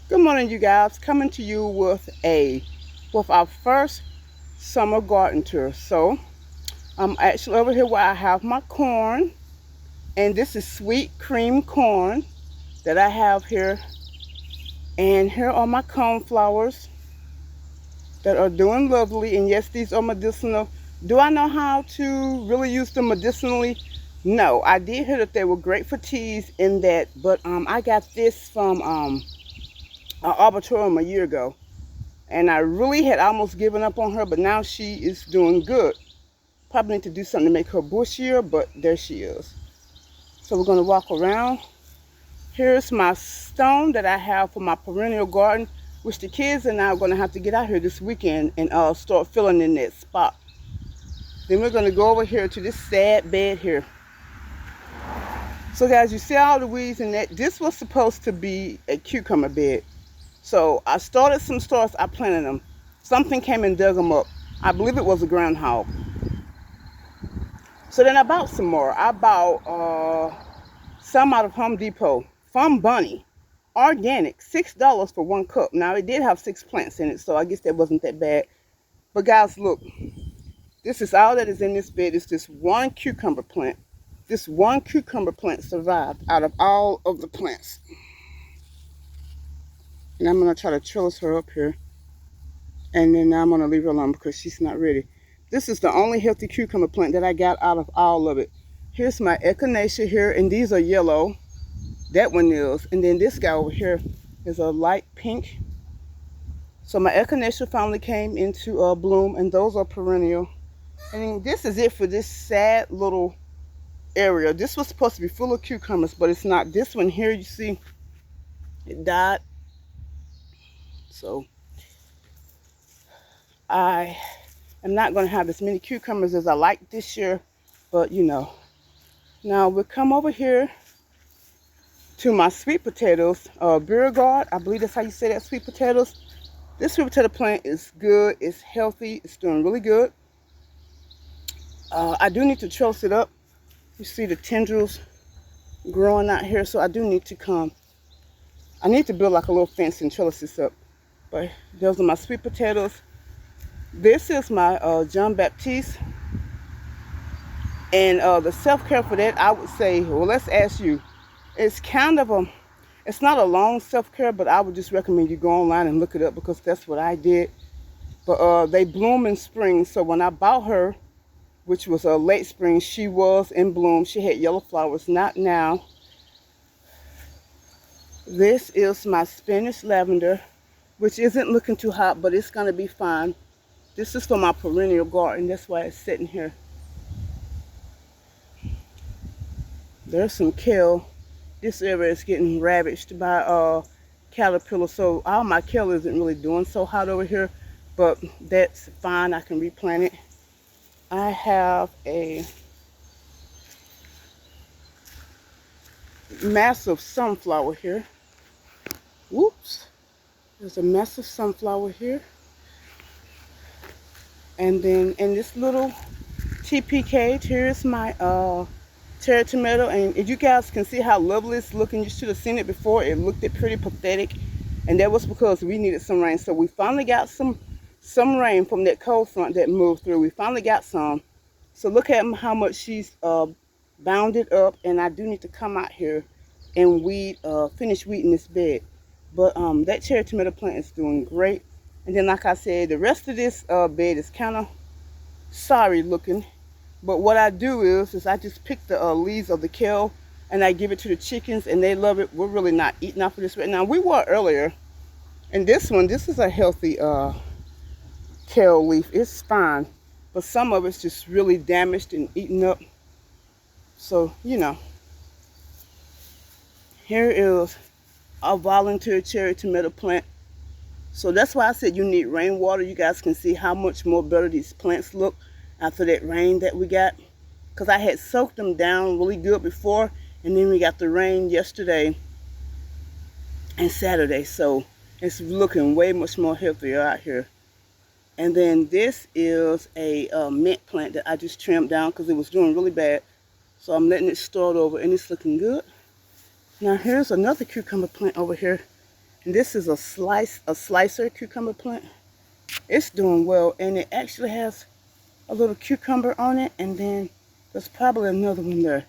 Good morning, you guys. Coming to you with our first summer garden tour. So I'm actually over here where I have my corn, and this is sweet cream corn that I have here. And here are my cornflowers that are doing lovely. And yes, these are medicinal. Do I know how to really use them medicinally? No, I did hear that they were great for teas in that, but I got this from an arboretum a year ago. And I really had almost given up on her, but now she is doing good. Probably need to do something to make her bushier, but there she is. So we're gonna walk around. Here's my stone that I have for my perennial garden, which the kids and I are gonna have to get out here this weekend and start filling in that spot. Then we're gonna go over here to this sad bed here. So guys, you see all the weeds in that? This was supposed to be a cucumber bed. So I started some starts, I planted them. Something came and dug them up. I believe it was a groundhog. So then I bought some more. I bought some out of Home Depot from Bunny. Organic, $6 for 1 cup. Now it did have 6 plants in it, so I guess that wasn't that bad. But guys, look, this is all that is in this bed. It's this one cucumber plant. This one cucumber plant survived out of all of the plants. And I'm gonna try to trellis her up here. And then I'm gonna leave her alone because she's not ready. This is the only healthy cucumber plant that I got out of all of it. Here's my echinacea here, and these are yellow. That one is. And then this guy over here is a light pink. So my echinacea finally came into bloom, and those are perennial. And this is it for this sad little area. This was supposed to be full of cucumbers, but it's not. This one here, you see, it died. So I am not going to have as many cucumbers as I like this year, but you know. Now we'll come over here to my sweet potatoes, Beauregard. I believe that's how you say that, sweet potatoes. This sweet potato plant is good, it's healthy, it's doing really good. I do need to trellis it up. You see the tendrils growing out here, so I do need to I need to build like a little fence and trellis this up. But those are my sweet potatoes. This is my John Baptiste. And the self-care for that, I would say, well, let's ask you. It's kind of it's not a long self-care, but I would just recommend you go online and look it up because that's what I did. But they bloom in spring. So when I bought her, which was a late spring, she was in bloom. She had yellow flowers, not now. This is my Spanish lavender, which isn't looking too hot, but it's gonna be fine. This is for my perennial garden. That's why it's sitting here. There's some kale. This area is getting ravaged by caterpillars, so all my kale isn't really doing so hot over here, but that's fine. I can replant it. I have a massive sunflower here. Whoops. There's a massive sunflower here. And then in this little TP cage, here's my cherry tomato. And you guys can see how lovely it's looking. You should have seen it before. It looked pretty pathetic. And that was because we needed some rain. So we finally got some rain from that cold front that moved through. We finally got some. So look at how much she's bounded up. And I do need to come out here and finish weeding this bed. But that cherry tomato plant is doing great. And then, like I said, the rest of this bed is kind of sorry looking. But what I do is I just pick the leaves of the kale and I give it to the chickens and they love it. We're really not eating off of this right now. We were earlier. And this is a healthy kale leaf. It's fine. But some of it's just really damaged and eaten up. So, you know. Here is a volunteer cherry tomato plant. So that's why I said you need rainwater. You guys can see how much more better these plants look after that rain that we got. Because I had soaked them down really good before. And then we got the rain yesterday and Saturday. So it's looking way much more healthier out here. And then this is a mint plant that I just trimmed down because it was doing really bad. So I'm letting it start over and it's looking good. Now here's another cucumber plant over here. And this is a slicer cucumber plant. It's doing well, and it actually has a little cucumber on it, and then there's probably another one there.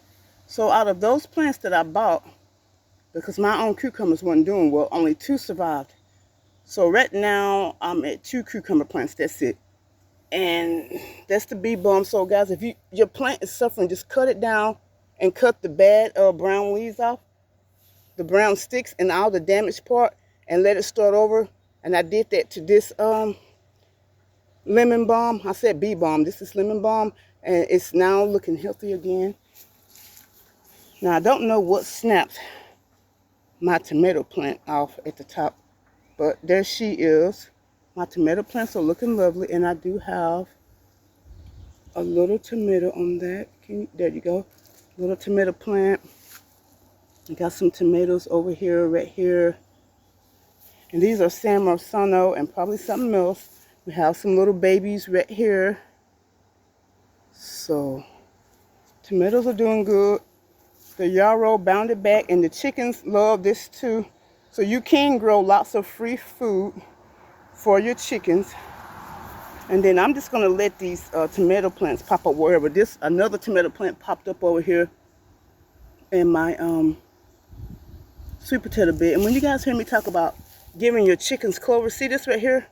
So out of those plants that I bought, because my own cucumbers weren't doing well, only 2 survived. So right now I'm at 2 cucumber plants. That's it. And that's the bee balm. So guys, if your plant is suffering, just cut it down and cut the bad brown leaves off, the brown sticks and all the damaged part, and let it start over. And I did that to this lemon balm. I said bee balm. This is lemon balm, and it's now looking healthy again. Now I don't know what snapped my tomato plant off at the top, but there she is. My tomato plants are looking lovely, and I do have a little tomato on that. There you go. Little tomato plant. I got some tomatoes over here, right here. And these are San Marzano and probably something else. We have some little babies right here. So, tomatoes are doing good. The yarrow bounded back, and the chickens love this too. So you can grow lots of free food for your chickens. And then I'm just going to let these tomato plants pop up wherever. Another tomato plant popped up over here in my sweet potato bed. And when you guys hear me talk about giving your chickens clover, see this right here?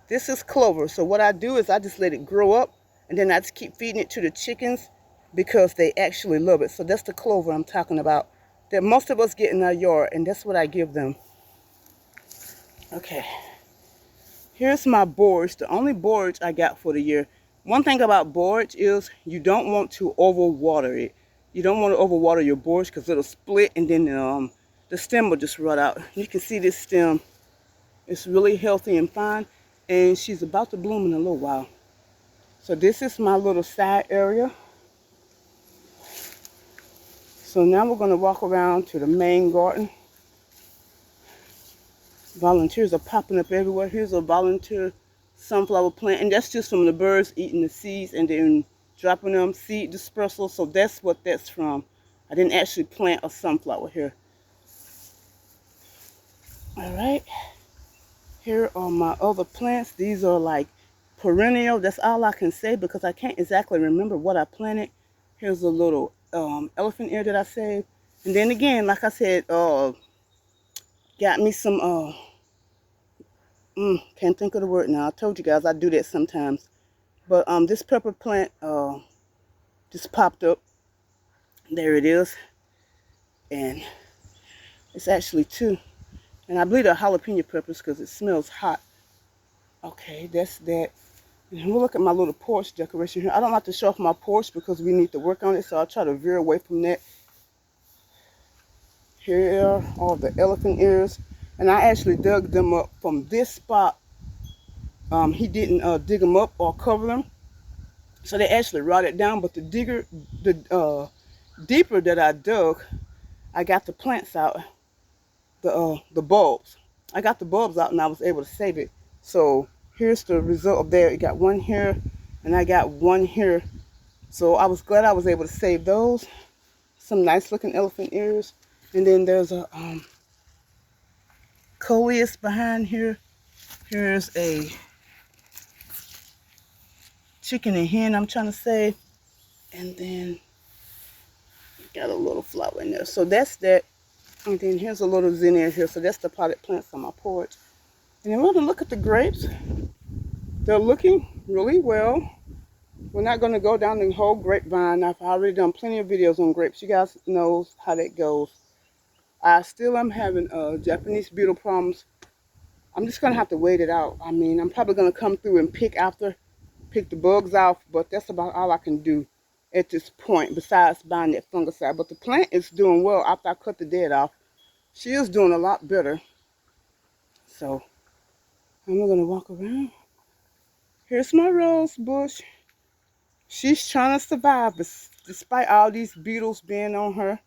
This is clover. So what I do is I just let it grow up, and then I just keep feeding it to the chickens because they actually love it. So that's the clover I'm talking about that most of us get in our yard, and that's what I give them. Okay. Here's my borage, the only borage I got for the year. One thing about borage is you don't want to overwater it. You don't want to overwater your borage because it'll split, and then the stem will just rot out. You can see this stem. It's really healthy and fine, and she's about to bloom in a little while. So this is my little side area. So now we're going to walk around to the main garden. Volunteers are popping up everywhere. Here's a volunteer sunflower plant, and that's just from the birds eating the seeds and then dropping them, seed dispersal. So that's what that's from. I didn't actually plant a sunflower here. All right. Here are my other plants. These are like perennial. That's all I can say because I can't exactly remember what I planted. Here's a little elephant ear that I saved. And then again, like I said, got me some, can't think of the word now. I told you guys I do that sometimes. But this pepper plant just popped up. There it is. And it's actually 2. And I believe they're jalapeno peppers because it smells hot. Okay, that's that. And we'll look at my little porch decoration here. I don't like to show off my porch because we need to work on it, so I'll try to veer away from that. Here are all the elephant ears. And I actually dug them up from this spot. He didn't dig them up or cover them. So they actually rotted down. But the deeper that I dug, I got the plants out. The bulbs. I got the bulbs out and I was able to save it. So here's the result of there. It got 1 here and I got 1 here. So I was glad I was able to save those. Some nice looking elephant ears. And then there's a coleus behind here. Here's a chicken and hen I'm trying to save. And then got a little flower in there. So that's that. And then here's a little zinnia here. So that's the potted plants on my porch. And then we're going to look at the grapes. They're looking really well. We're not going to go down the whole grapevine. I've already done plenty of videos on grapes. You guys know how that goes. I still am having Japanese beetle problems. I'm just going to have to wait it out. I mean, I'm probably going to come through and pick the bugs off. But that's about all I can do at this point besides buying that fungicide. But the plant is doing well after I cut the dead off. She is doing a lot better. So I'm going to walk around. Here's my rose bush. She's trying to survive despite all these beetles being on her.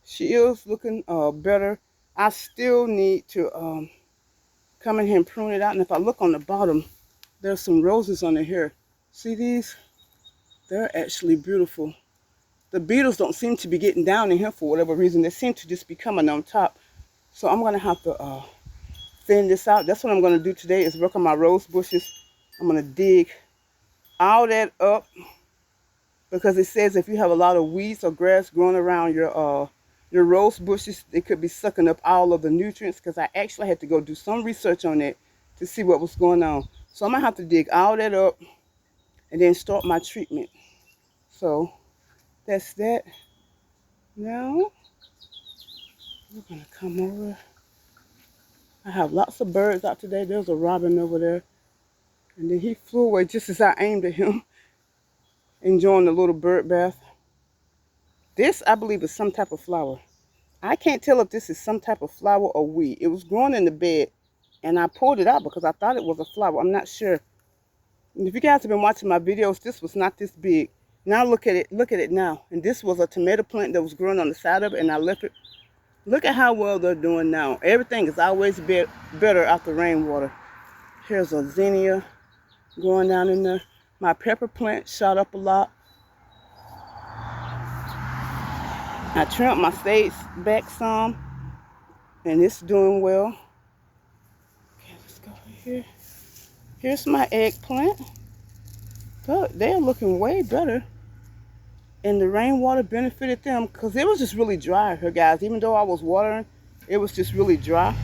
She is looking better. I still need to come in here and prune it out. And if I look on the bottom, there's some roses under here. See these? They're actually beautiful. The beetles don't seem to be getting down in here for whatever reason. They seem to just be coming on top. So I'm going to have to thin this out. That's what I'm going to do today, is work on my rose bushes. I'm going to dig all that up, because it says if you have a lot of weeds or grass growing around your rose bushes, it could be sucking up all of the nutrients, because I actually had to go do some research on it to see what was going on. So I'm going to have to dig all that up and then start my treatment. So that's that. Now we're going to come over. I have lots of birds out today. There's a robin over there. And then he flew away just as I aimed at him, enjoying the little bird bath. This, I believe, is some type of flower. I can't tell if this is some type of flower or weed. It was growing in the bed, and I pulled it out because I thought it was a flower. I'm not sure. And if you guys have been watching my videos, this was not this big. Now look at it. Look at it now. And this was a tomato plant that was growing on the side of it, and I left it. Look at how well they're doing now. Everything is always better after rainwater. Here's a zinnia going down in there. My pepper plant shot up a lot. I trimmed my sage back some, and it's doing well. Okay, let's go over here. Here's my eggplant. They're looking way better. And the rainwater benefited them, because it was just really dry here, guys. Even though I was watering, it was just really dry.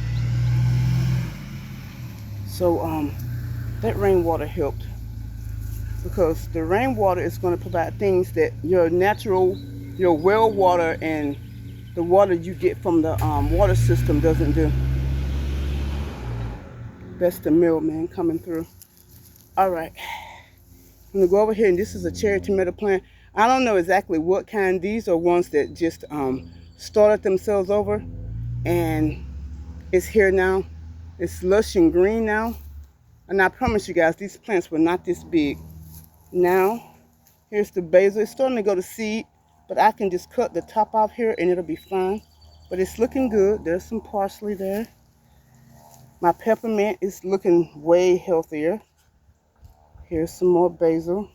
So that rainwater helped, because the rainwater is going to provide things that your natural, your well water and the water you get from the water system doesn't do. That's the mailman coming through. All right, I'm gonna go over here, and this is a cherry tomato plant. I don't know exactly what kind. These are ones that just started themselves over, and it's here now. It's lush and green now, and I promise you guys, these plants were not this big. Now here's the basil. It's starting to go to seed, but I can just cut the top off here and it'll be fine. But it's looking good. There's some parsley there. My peppermint is looking way healthier. Here's some more basil.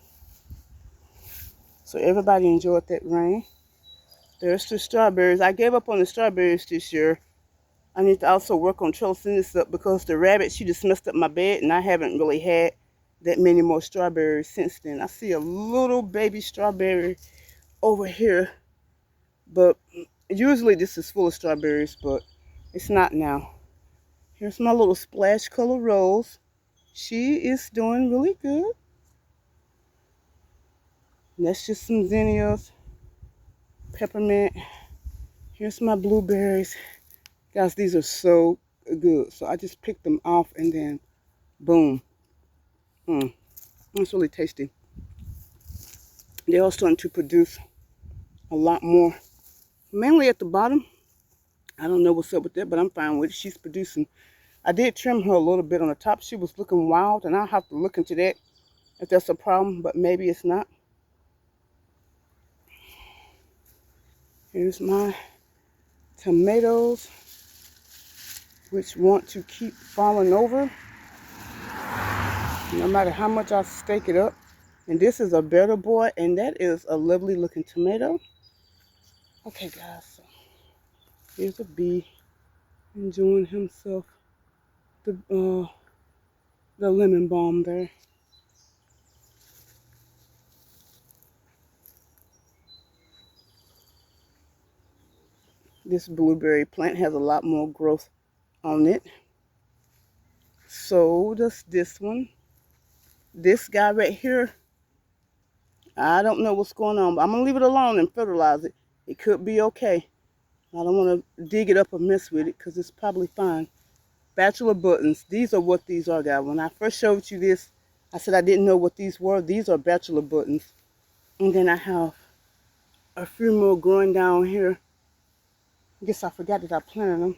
So everybody enjoyed that rain. There's the strawberries. I gave up on the strawberries this year. I need to also work on trellising this up, because the rabbit, she just messed up my bed, and I haven't really had that many more strawberries since then. I see a little baby strawberry over here, but usually this is full of strawberries, but it's not now. Here's my little splash color rose. She is doing really good. And that's just some zinnias, peppermint. Here's my blueberries. Guys, these are so good. So I just picked them off, and then boom. It's really tasty. They are starting to produce a lot more, mainly at the bottom. I don't know what's up with that, but I'm fine with it. She's producing. I did trim her a little bit on the top. She was looking wild, and I'll have to look into that if that's a problem, but maybe it's not. Here's my tomatoes, which want to keep falling over no matter how much I stake it up. And this is a better boy, and that is a lovely looking tomato. Okay, guys, so here's a bee enjoying himself the lemon balm there. This blueberry plant has a lot more growth on it. So does this one. This guy right here, I don't know what's going on, but I'm going to leave it alone and fertilize it. It could be okay. I don't want to dig it up or mess with it, because it's probably fine. Bachelor buttons. These are what these are, guys. When I first showed you this, I said I didn't know what these were. These are bachelor buttons. And then I have a few more growing down here. I guess I forgot that I planted them.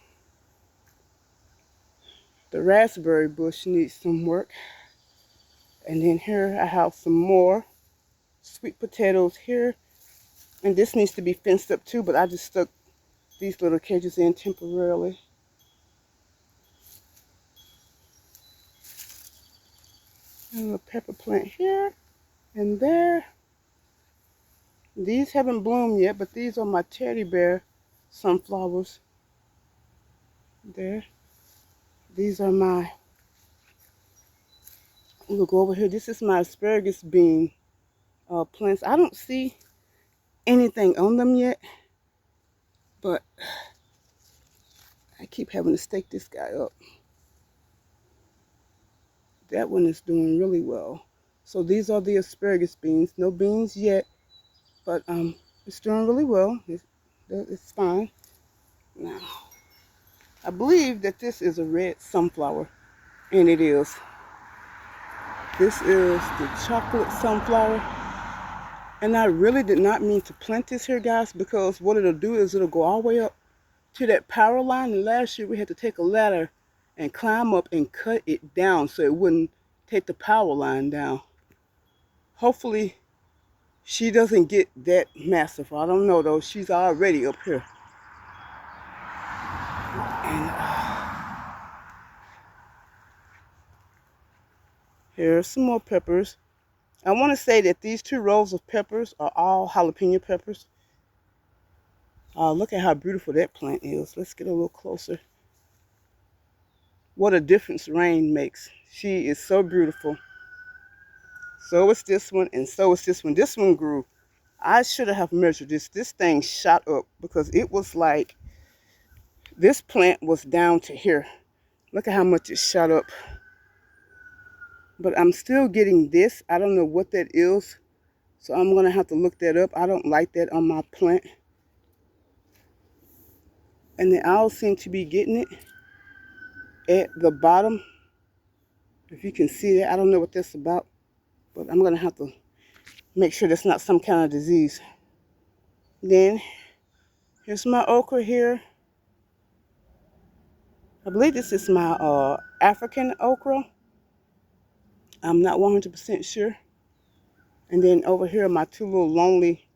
The raspberry bush needs some work. And then here I have some more sweet potatoes here. And this needs to be fenced up too, but I just stuck these little cages in temporarily. And a pepper plant here and there. These haven't bloomed yet, but these are my teddy bear sunflowers. There. These are my, we'll go over here. This is my asparagus bean plants. I don't see anything on them yet, but I keep having to stake this guy up. That one is doing really well. So these are the asparagus beans. No beans yet, but it's doing really well. It's fine. Now, I believe that this is a red sunflower, and it is. This is the chocolate sunflower. And I really did not mean to plant this here, guys, because what it'll do is it'll go all the way up to that power line. And last year we had to take a ladder and climb up and cut it down so it wouldn't take the power line down. Hopefully she doesn't get that massive. I don't know though. She's already up here. And here's some more peppers. I want to say that these 2 rows of peppers are all jalapeno peppers. Look at how beautiful that plant is. Let's get a little closer. What a difference rain makes. She is so beautiful. So is this one, and so is this one. This one grew. I should have measured this. This thing shot up because it was like, this plant was down to here. Look at how much it shot up. But I'm still getting this. I don't know what that is. So I'm going to have to look that up. I don't like that on my plant. And the owls seem to be getting it at the bottom. If you can see that, I don't know what that's about. But I'm going to have to make sure that's not some kind of disease. Then, here's my okra here. I believe this is my African okra. I'm not 100% sure. And then over here are my 2 little lonely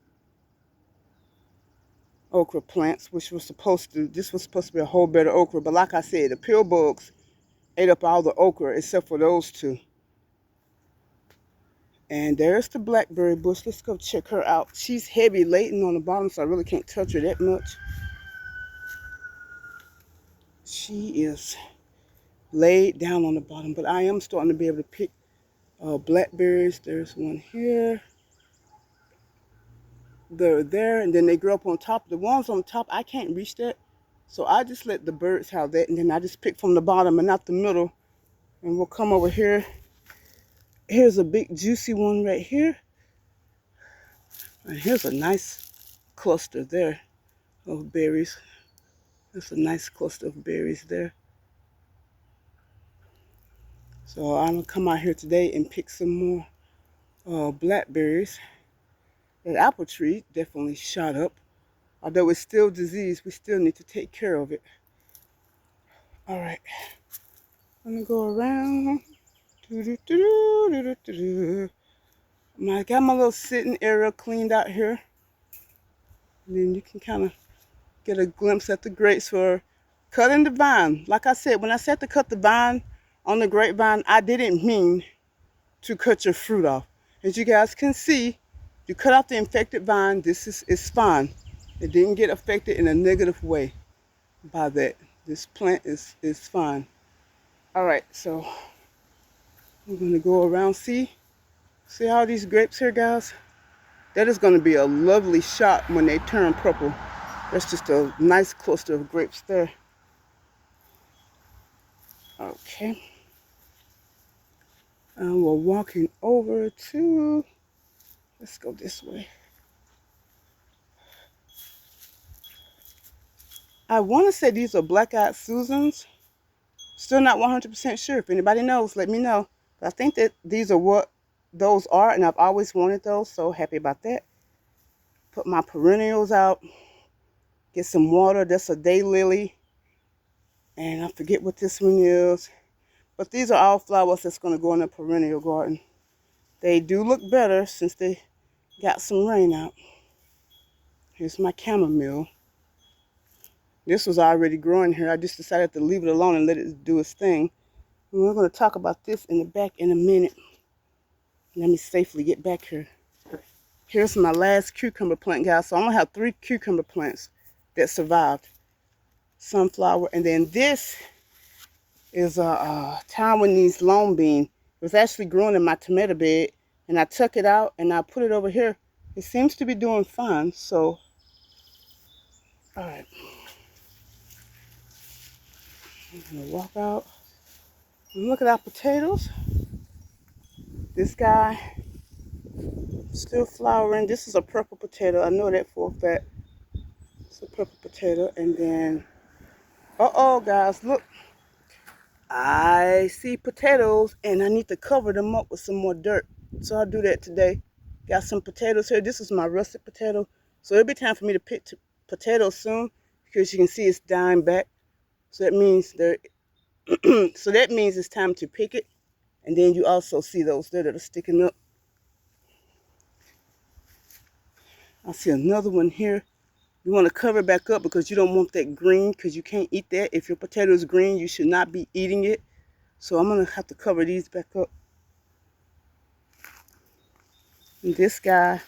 okra plants, which was supposed to, this was supposed to be a whole bed of okra. But like I said, the pill bugs ate up all the okra except for those 2. And there's the blackberry bush. Let's go check her out. She's heavy laden on the bottom, so I really can't touch her that much. She is laid down on the bottom, but I am starting to be able to pick blackberries. There's one here. They're there, and then they grow up on top. The ones on top, I can't reach that. So I just let the birds have that, and then I just pick from the bottom and not the middle. And we'll come over here. Here's a big juicy one right here. And here's a nice cluster there of berries. That's a nice cluster of berries there. So I'm going to come out here today and pick some more blackberries. That apple tree definitely shot up. Although it's still diseased, we still need to take care of it. All right. I'm going to go around. I got my little sitting area cleaned out here. And then you can kind of get a glimpse at the grapes for cutting the vine. Like I said, when I said to cut the vine on the grapevine, I didn't mean to cut your fruit off. As you guys can see, you cut out the infected vine, this is fine. It didn't get affected in a negative way by that. This plant is fine. All right, so I'm going to go around. See all these grapes here, guys? That is going to be a lovely shot when they turn purple. That's just a nice cluster of grapes there. Okay. And we're walking over to, let's go this way. I want to say these are black-eyed Susans. Still not 100% sure. If anybody knows, let me know. But I think that these are what those are, and I've always wanted those, so happy about that. Put my perennials out. Get some water. That's a daylily. And I forget what this one is. But these are all flowers that's going to go in the perennial garden. They do look better since they got some rain out. Here's my chamomile. This was already growing here. I just decided to leave it alone and let it do its thing. And we're going to talk about this in the back in a minute. Let me safely get back here. Here's my last cucumber plant, guys. So I'm going to have 3 cucumber plants that survived. sunflower. And then this is a Taiwanese long bean. It was actually growing in my tomato bed, and I took it out and I put it over here. It seems to be doing fine. So, all right, I'm gonna walk out and look at our potatoes. This guy still flowering. This is a purple potato. I know that for a fact. It's a purple potato. And then, uh-oh, guys, look. I see potatoes, and I need to cover them up with some more dirt. So I'll do that today. Got some potatoes here. This is my russet potato. So it'll be time for me to pick potatoes soon, because you can see it's dying back. So that means it's time to pick it. And then you also see those there that are sticking up. I see another one here. You want to cover it back up because you don't want that green, because you can't eat that. If your potato is green, you should not be eating it. So I'm going to have to cover these back up. And this guy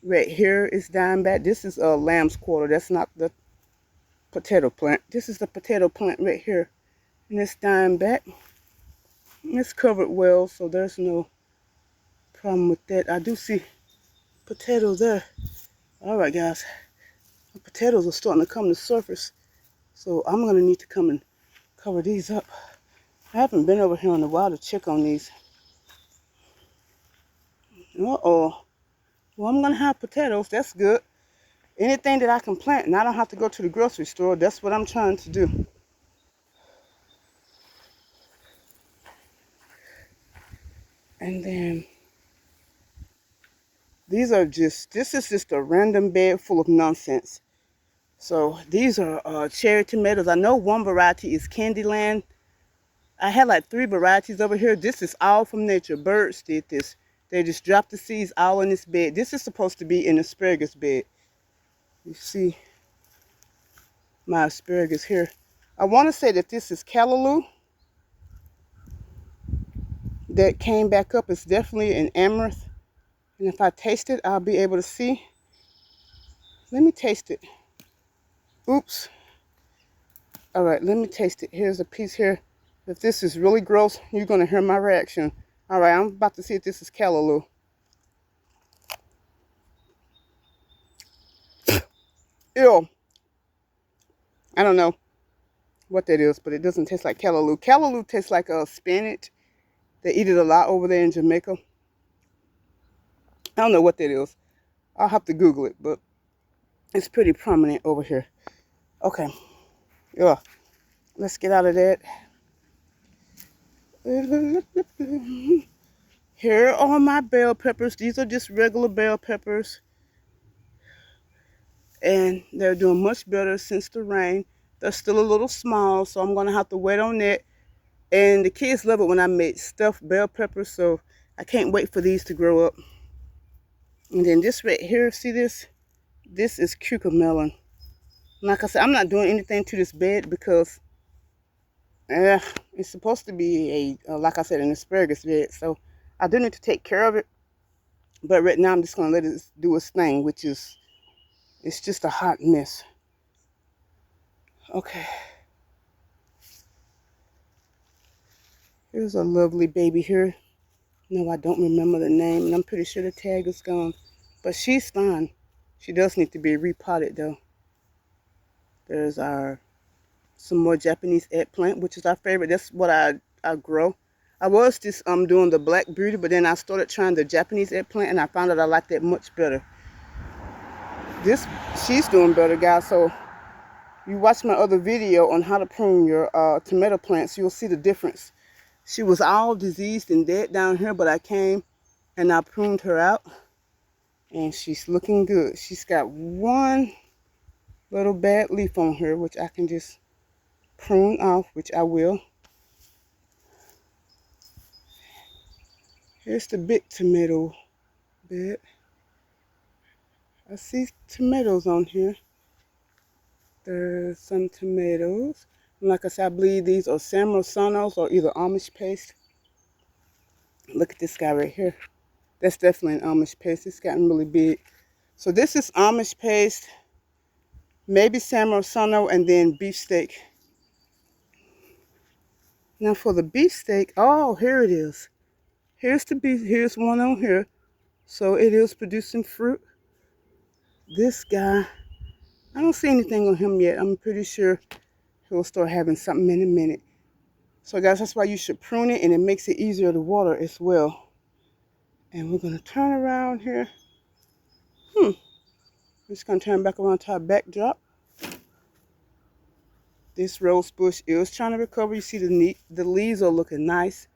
right here is dying back. This is a lamb's quarter. That's not the potato plant. This is the potato plant right here. And it's dying back. And it's covered well, so there's no problem with that. I do see potatoes there. All right, guys. The potatoes are starting to come to the surface. So I'm going to need to come and cover these up. I haven't been over here in a while to check on these. Uh-oh. Well, I'm going to have potatoes. That's good. Anything that I can plant and I don't have to go to the grocery store, that's what I'm trying to do. And then this is just a random bed full of nonsense. So these are cherry tomatoes. I know one variety is Candyland. I had like 3 varieties over here. This is all from nature. Birds did this. They just dropped the seeds all in this bed. This is supposed to be an asparagus bed. You see my asparagus here. I want to say that this is callaloo that came back up. It's definitely an amaranth. And if I taste it, I'll be able to see. Let me taste it. Oops. All right, let me taste it. Here's a piece here. If this is really gross, you're going to hear my reaction. All right, I'm about to see if this is callaloo. Ew. I don't know what that is, but it doesn't taste like callaloo. Callaloo tastes like a spinach. They eat it a lot over there in Jamaica. I don't know what that is. I'll have to Google it, but it's pretty prominent over here. Okay. Yeah. Let's get out of that. Here are my bell peppers. These are just regular bell peppers. And they're doing much better since the rain. They're still a little small, so I'm going to have to wait on that. And the kids love it when I make stuffed bell peppers, so I can't wait for these to grow up. And then this right here, see this? This is cucamelon. Like I said, I'm not doing anything to this bed because it's supposed to be like I said, an asparagus bed. So I do need to take care of it. But right now I'm just going to let it do its thing, which is, it's just a hot mess. Okay. Here's a lovely baby here. No, I don't remember the name, and I'm pretty sure the tag is gone. But she's fine. She does need to be repotted, though. There's some more Japanese eggplant, which is our favorite. That's what I grow. I was just doing the black beauty, but then I started trying the Japanese eggplant, and I found out I like that much better. She's doing better, guys. So you watch my other video on how to prune your tomato plants, you'll see the difference. She was all diseased and dead down here, but I came and I pruned her out, and she's looking good. She's got one little bad leaf on her, which I can just prune off, which I will. Here's the big tomato bed. I see tomatoes on here. There's some tomatoes. And like I said, I believe these are San Marsanos or either Amish paste. Look at this guy right here. That's definitely an Amish paste. It's gotten really big. So this is Amish paste. maybe salmon or sano, and then beefsteak. Now for the beefsteak, oh, here it is. Here's the beef. Here's one on here. So it is producing fruit. This guy, I don't see anything on him yet. I'm pretty sure he'll start having something in a minute. So guys, that's why you should prune it, and it makes it easier to water as well. And we're gonna turn around here. I'm just gonna turn back around to our backdrop. This rose bush is trying to recover. You see the leaves are looking nice,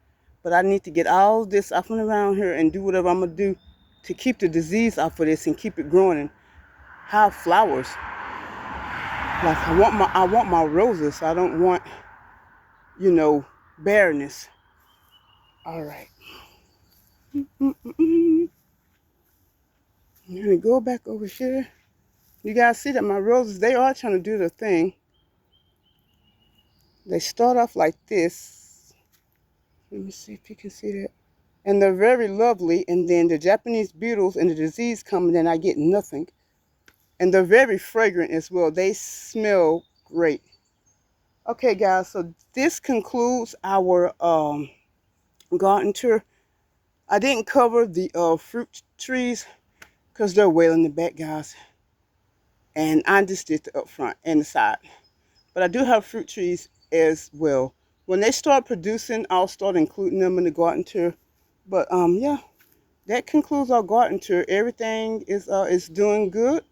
but I need to get all this off and around here and do whatever I'm gonna do to keep the disease off of this and keep it growing and have flowers. Like I want my roses. I don't want, you know, barrenness. All right. I'm gonna go back over here. You guys see that my roses, they are trying to do their thing. They start off like this. Let me see if you can see that. And they're very lovely. And then the Japanese beetles and the disease come, and then I get nothing. And they're very fragrant as well. They smell great. Okay, guys, so this concludes our garden tour. I didn't cover the fruit trees because they're well in the back, guys. And I just did the up front and the side. But I do have fruit trees as well. When they start producing, I'll start including them in the garden tour. But yeah, that concludes our garden tour. Everything is doing good.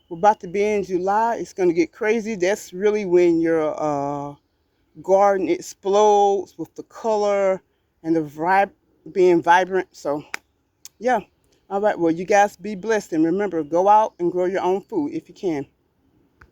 We're about to be in July. It's going to get crazy. That's really when your garden explodes with the color and the being vibrant. So yeah. All right. Well, you guys be blessed. And remember, go out and grow your own food if you can.